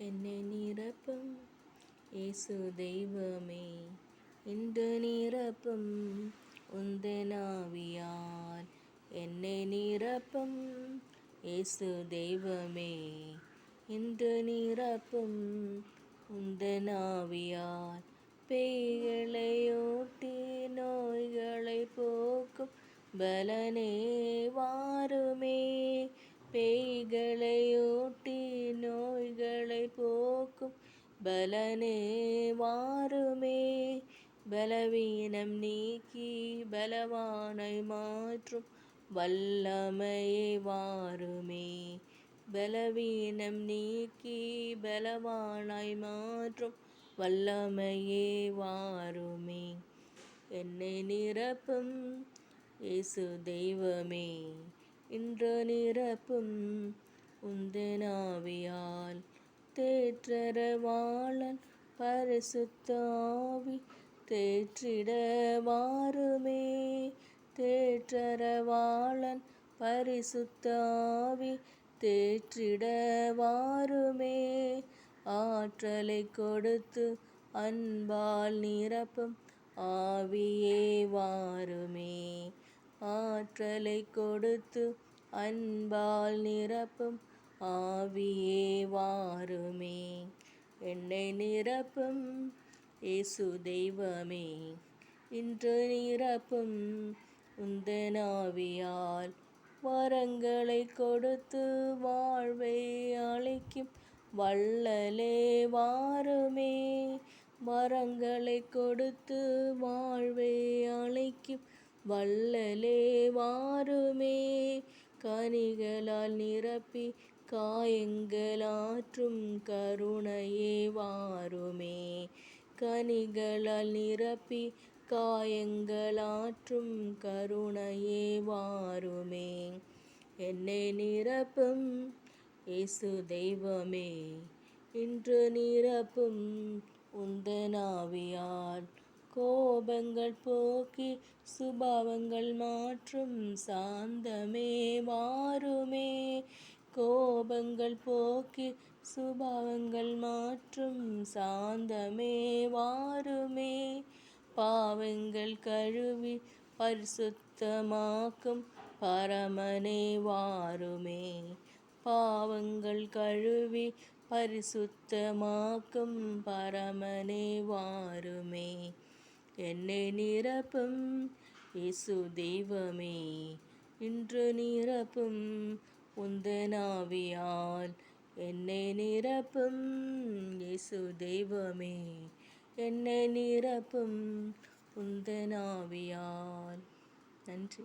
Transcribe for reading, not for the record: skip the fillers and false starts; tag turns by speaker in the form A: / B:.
A: என்னை நிரப்பும் இயேசு தெய்வமே, இன்று நிரப்பும் உந்தன் ஆவியால். என்னை நிரப்பும் இயேசு தெய்வமே, இன்று நிரப்பும் உந்தன் ஆவியால். பேய்களை ஓட்டி நோய்களை போக்கும் பலனே வாருமே. பேய்களை ஓட்டி நோய்களை போக்கும் பலனே வாருமே. பலவீனம் நீக்கி பலவானை மாற்றும் வல்லமையே வாருமே. பலவீனம் நீக்கி பலவானாய் மாற்றும் வல்லமையே வாருமே. என்னை நிரப்பும் இயேசு தெய்வமே, இன்று நிரப்பும் உந்தன் ஆவியால். தேற்றரவாளன் பரிசுத்த ஆவி தேற்றிட வாருமே. தேற்றரவாளன் பரிசுத்த ஆவி தேற்றிட வாருமே. ஆற்றலை கொடுத்து அன்பால் நிரப்பும் ஆவியே வாருமே. ஆற்றலை கொடுத்து அன்பால் நிரப்பும் ஆவியே வாருமே. என்னை நிரப்பும் இயேசு தெய்வமே, இன்று நிரப்பும் உந்தன் ஆவியால். வரங்களை கொடுத்து வாழ்வை அளிக்கும் வள்ளலே வாருமே. வரங்களை கொடுத்து வாழ்வை அளிக்கும் வள்ளலே வாருமே. கனிகளால் நிரப்பி காயங்களாற்றும் கருணையே வாருமே. கனிகளால் நிரப்பி காயங்களாற்றும் கருணையே வாருமே. என்னை நிரப்பும் இயேசு தெய்வமே, இன்று நிரப்பும் உந்தன் ஆவியால். கோபங்கள் போக்கி சுபாவங்கள் மாற்றும் சாந்தமே வாருமே. கோபங்கள் போக்கி சுபாவங்கள் மாற்றும் சாந்தமே வாருமே. பாவங்கள் கழுவி பரிசுத்தமாக்கும் பரமனே வாருமே. பாவங்கள் கழுவி பரிசுத்தமாக்கும் பரமனே வாருமே. என்னை நிரப்பும் இயேசு தெய்வமே, இன்று நிரப்பும் உந்தன் ஆவியால். என்னை நிரப்பும் இயேசு தெய்வமே, என்னை நிரப்பும் உந்தன் ஆவியால். நன்றி.